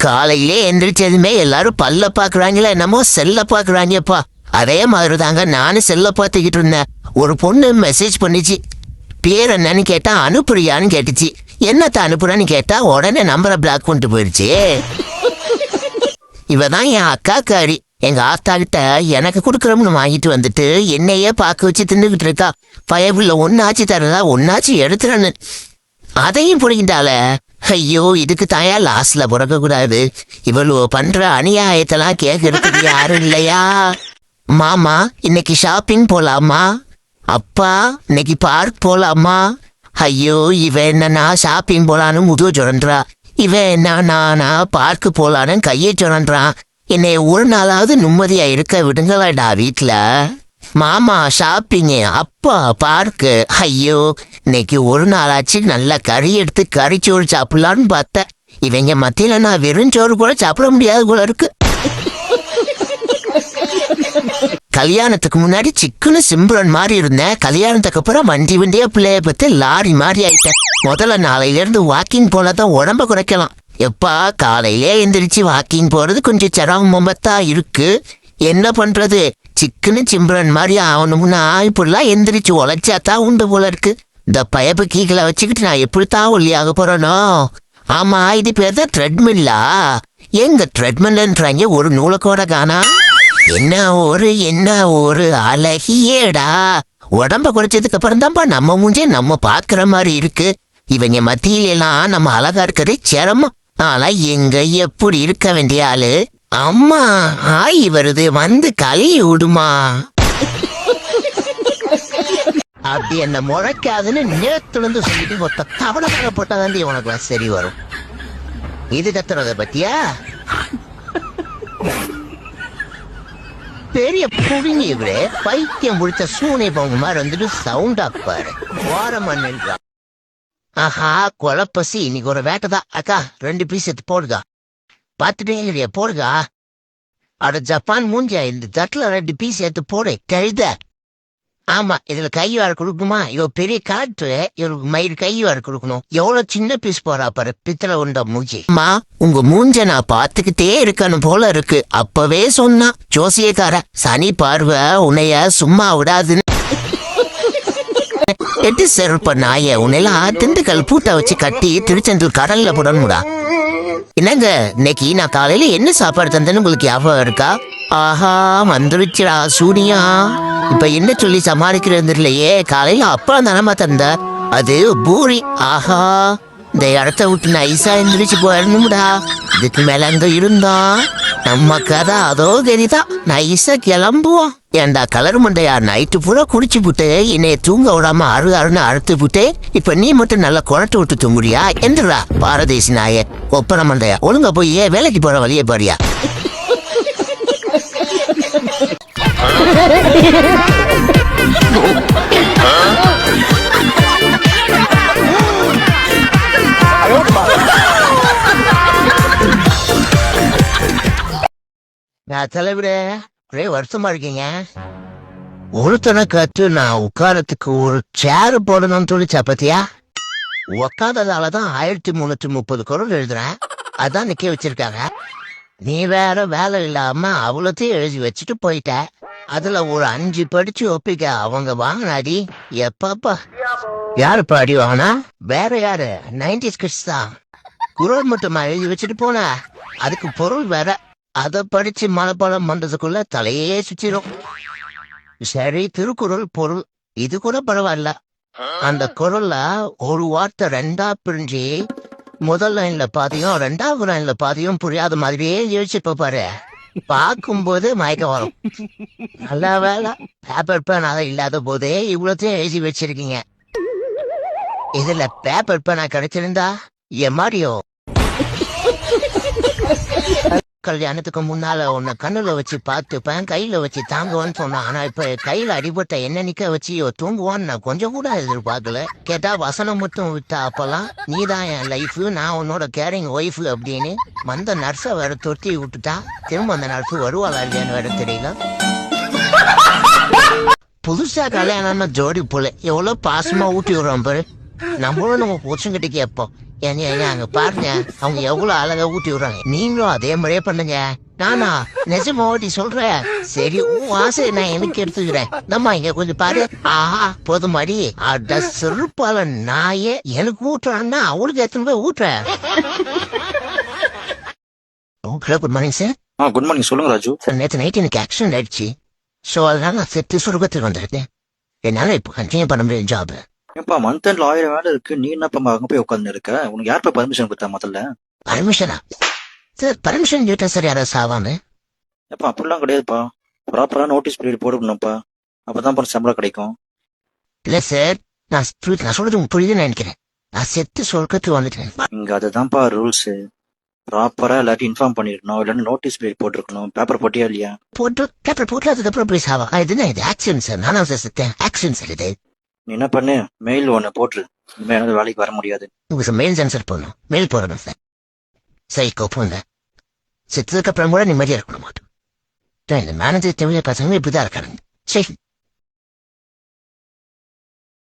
காலையிலே எந்திரிச்சதுமே எல்லாரும் பல்ல பாக்குறாங்களே, என்னமோ செல்ல பாக்குறாங்கப்பா. அதே மாதிரி தாங்க நானும் செல்ல பார்த்துக்கிட்டு இருந்தேன். ஒரு பொண்ணு மெசேஜ் பண்ணிச்சு. பேர் என்னன்னு கேட்டா அனுப்புறியான்னு கேட்டுச்சு. என்னத்த அனுப்புறான்னு கேட்டா உடனே நம்பரை பிளாக் பண்ணிட்டு போயிடுச்சு. இவதான் என் அக்காக்காரி. எங்க ஆத்தா கிட்ட எனக்கு கொடுக்குறோம்னு வாங்கிட்டு வந்துட்டு என்னையே பார்க்க வச்சு தின்னுக்கிட்டு இருக்கா. பயப்புள்ள ஒன்னாச்சு தரதா ஒன்னாச்சு எடுத்துறன்னு அதையும் புரிஞ்சிட்டால. ஐயோ, இதுக்கு தாயா லாஸ்ட்ல பிறக்க கூடாது. இவ்வளவு பண்ற அநியாயத்தெல்லாம் கேட்கறதுக்கு யாரும் இல்லையா? மாமா இன்னைக்கு ஷாப்பிங் போலாமா? அப்பா இன்னைக்கு பார்க் போலாமா? ஐயோ, இவன் என்னன்னா ஷாப்பிங் போலான்னு முதுகு சுரன்றா. இவன் என்ன நானா பார்க்கு போலான்னு கையை சுரன்றான். என்னை ஒரு நாளாவது நிம்மதியா இருக்க விடுங்களாடா வீட்டுல. மாமா ஷாப்பிங்கு, அப்பா பார்க்கு. ஐயோ, இன்னைக்கு ஒரு நாளாச்சு நல்லா கறி எடுத்து கறிச்சோறு சாப்பிடலான்னு பார்த்தேன். இவங்க மத்தியில நான் வெறுஞ்சோறு கூட சாப்பிட முடியாது போல இருக்கு. கல்யாணத்துக்கு முன்னாடி சிக்குன்னு சிம்புரன் மாதிரி இருந்தேன். கல்யாணத்துக்கு அப்புறம் வண்டியா பிள்ளைய பத்தி லாரி மாதிரி ஆயிட்டேன். முதல்ல நாளையில இருந்து வாக்கிங் போலதான் உடம்ப குறைக்கலாம். எப்பா காலையிலே எந்திரிச்சு வாக்கிங் போறது கொஞ்சம் சிரமமாத்தான் இருக்கு. என்ன பண்றது, சிக்குன்னு சிம்புரன் மாதிரி ஆகணும்னா இப்படிலாம் எந்திரிச்சு உழைச்சாத்தான் உண்டு போல இருக்கு. இந்த பயப்பு கீகளை வச்சுக்கிட்டு நான் எப்படித்தான் ஒல்லியாக போறனோ. ஆமா, இது பேர் தான் த்ரெட்மில்லா? எங்க த்ரெட்மில்ன்றாங்க, ஒரு நூலக்கோட காணா. என்ன ஒரு அழகியேடா. உடம்ப குறைச்சதுக்கு அப்புறம் தான்ப்பா நம்ம மூஞ்சே நம்ம பாக்குற மாதிரி இருக்கு. இவங்க மத்தியிலாம் நம்ம அழகா இருக்கிறது சிரமம். ஆனா எங்க எப்படி இருக்க வேண்டிய ஆளு. அம்மா ஆய் வருது, வந்து கழுவி விடுமா. அப்படி என்ன முளைக்காதுன்னு நேத்துல இருந்து சொல்லிட்டு மொத்த தவளை போட்டாதான் உனக்கு சரி வரும். இது கத்துறத பத்தியா பெரிய புடிங்க இவரே பைத்தியம் முடிச்ச சூனை போங்க மாதிரி வந்துட்டு சவுண்ட் ஆப்பாரு. ஓரமன்றா. ஆஹா, கொலப்பசி இன்னைக்கு ஒரு வேட்டைதான். அக்கா 2 பீஸ் எடுத்து போடுதா. பார்த்துட்டே இல்லையா, போடுதா. அட ஜப்பான் மூஞ்சியா, இந்த தட்டுல 2 பீஸ் எடுத்து போடு கழுத. ஆமா, இதுல கை வார கொடுக்குமா? இவ பெரிய காட்டு, இவருக்கு மயிறு கை வார கொடுக்கணும். எவ்வளவு சின்ன பீஸ் போறா பாரு, பித்தளை உண்ட மூஞ்சி. அம்மா, உங்க மூஞ்ச நான் பாத்துக்கிட்டே இருக்கணும் போல இருக்கு. அப்பவே சொன்னா ஜோசியக்கார, சனி பார்வை உன்னைய சும்மா விடாதுன்னு. எட்டு செருப்ப நாய, உன்னெல்லாம் திண்டுக்கல் பூட்டை வச்சு கட்டி திருச்செந்தூர் கடல்ல போடணும்டா. என்னங்க, இன்னைக்கு நான் காலையில என்ன சாப்பாடு தந்தேன்னு உங்களுக்கு ஞாபகம் இருக்கா? ஆஹா, வந்துருச்சுடா சூனியா. இப்ப என்ன சொல்லி சமாளிக்கிறது இல்லையே. காலையில அப்பா தானமா தந்த, அது பூரி. ஆஹா, இந்த இடத்த விட்டு நைசா எந்திரிச்சு போயிடணும்டா. இதுக்கு மேல அங்க இருந்தா நம்ம கதை அதோ கதிதான். நைசா கிளம்புவோம். ஏண்டா கலர் மண்டையா, நைட்டு பூரா குடிச்சு புட்டு என்னைய தூங்க விடாம அருன்னு அறுத்து புட்டு இப்ப நீ மட்டும் நல்லா குழட்டு விட்டு தூங்குறியா? எந்திரா பாரதேசி நாய ஒப்பன மண்டையா, ஒழுங்கா போய் ஏன் வேலைக்கு போற வழியே பாரியா. நான் தலைவிட ஒரே வருஷமா இருக்கீங்க. ஒருத்தனை கத்து நான் உட்காரத்துக்கு ஒரு சேர் போடணும்னு சொல்லிச்சா பத்தியா? உக்காததாலதான் 1330 குரல் எழுதுறேன். அதான் நிக்க வச்சிருக்காங்க. நீ வேற வேலை இல்லாம அவ்வளோத்தையும் எழுதி வச்சுட்டு போயிட்ட. அதுல ஒரு 5 படிச்சு ஒப்பிக்க அவங்க வாங்கினாடி. எப்பப்பா யாருப்பா அடி வாங்கினா? வேற யாரு? 90s கிட்ஸ் தான். குரல் மட்டுமா எழுதி வச்சுட்டு போன, அதுக்கு பொருள் வேற. அத படிச்சு மனப்பாடம் பண்றதுக்குள்ள தலையே சுற்றிடும். சரி, திருக்குறள் பொருள் இது கூட பரவாயில்ல. அந்த குரல்ல ஒரு வார்த்தை 2ஆ பிரிஞ்சு முதல் லைன்ல பாதியும் 2ஆவது லைன்ல பாதியும் புரியாத மாதிரியே யோசிச்சுப்ப பாரு. பார்க்கும்போது மயக்கம் வரும். நல்ல வேலை பேப்பர் பேன் அதை இல்லாத போதே இவ்வளோத்தையும் எழுதி வச்சிருக்கீங்க. இதுல பேப்பர் பேனா கிடைச்சிருந்தா எம்மாடியோ. கல்யாணத்துக்கு முன்னால உன்னை கண்ணுல வச்சு பார்த்துப்பேன், கையில வச்சு தாங்குவான்னு சொன்னான். ஆனா இப்ப கையில அடிபட்ட என்ன நிக்க வச்சு தூங்குவான்னு நான் கொஞ்சம் கூட எதிர்பார்க்கல. கேட்டா வசனம் மட்டும் விட்டா. அப்பெல்லாம் நீதான் என் லைஃப், நான் உன்னோட கேரிங் ஒய்ஃப் அப்படின்னு வந்த நர்ஸை வேற தொட்டி விட்டுட்டா. திரும்ப அந்த நர்ஸ் வருவாளா இல்லையான்னு வேற தெரியல. புதுசா கல்யாணம் ஜோடி போல எவ்வளவு பாசமா ஊட்டி விடுறோம் பாரு. நம்மளும் நம்ம புருஷங்கிட்ட கேட்போம், ஏங்க அங்க பாருங்க, அவங்க எவ்வளவு அழகா ஊட்டி விடுறாங்க. நீங்களும் அதே மாதிரியே பண்ணுங்க. நானா நிஜமாவட்டி சொல்றேன். சரி, உன் ஆசையை நான் எனக்கு எடுத்துக்கிறேன். நம்ம இங்க கொஞ்சம் பாரு. ஆஹா, போதுமாடி. அட செருப்பால நாயே, எனக்கு ஊட்டுறான்னா அவளுக்கு எத்தனை போய் ஊட்டுறேன். Hello, good morning sir. Good morning. சொல்லுங்க ராஜு. சார், நேற்று நைட் எனக்கு ஆக்சிடென்ட் ஆயிடுச்சு. ஸோ அதனால நான் செத்து சுருக்கத்துக்கு வந்துருக்கேன். என்னால இப்போ கண்டினியூ பண்ண முடியும் ஜாப். ஏப்பா மந்த் எண்ட்ல 1000 வேலை இருக்கு, நீ என்னப்பா அங்க போய் உட்காந்து இருக்க? உனக்கு யாருப்பா பர்மிஷன் கொடுத்தா முதல்ல? பர்மிஷனா சார்? பர்மிஷன் கேட்டா சார் யாராவது சாவாம? ஏப்பா அப்படிலாம் கிடையாதுப்பா. ப்ராப்பரா நோட்டீஸ் பீரியட் போடணும்ப்பா. அப்பதான் சம்பளம் கிடைக்கும். இல்ல சார், நான் சொல்றது உங்களுக்கு புரியுதுன்னு நினைக்கிறேன். நான் செத்து சொர்க்கத்துக்கு வந்துட்டேன். இங்க அதுதான்ப்பா ரூல்ஸ். ப்ராப்பரா எல்லாத்தையும் இன்ஃபார்ம் பண்ணிருக்கணும், இல்லைன்னா நோட்டீஸ் பீரியட் போட்டிருக்கணும். பேப்பர் போட்டியா இல்லையா? போட்டு அதுக்கப்புறம் போய் சாவா? இதுனா இது ஆக்சிடென்ட் சார். நானும் சார் செத்தேன். ஆக்சிடென்ட் சார் இது. நீ என்ன பண்ணு, மெயில் ஒன்னு போட்டுரு. இனிமே என்னால வேலைக்கு வர முடியாது. உங்களுக்கு மெயில் சென்சர் போடணும். மெயில் போடணும் சார். சரி, கோப்போங்க. செத்ததுக்கு அப்புறம் கூட நிம்மதியா இருக்கணும் மாட்டோம். இந்த மேனேஜர் தமிழக பசங்க இப்படிதான் இருக்காங்க. சரி.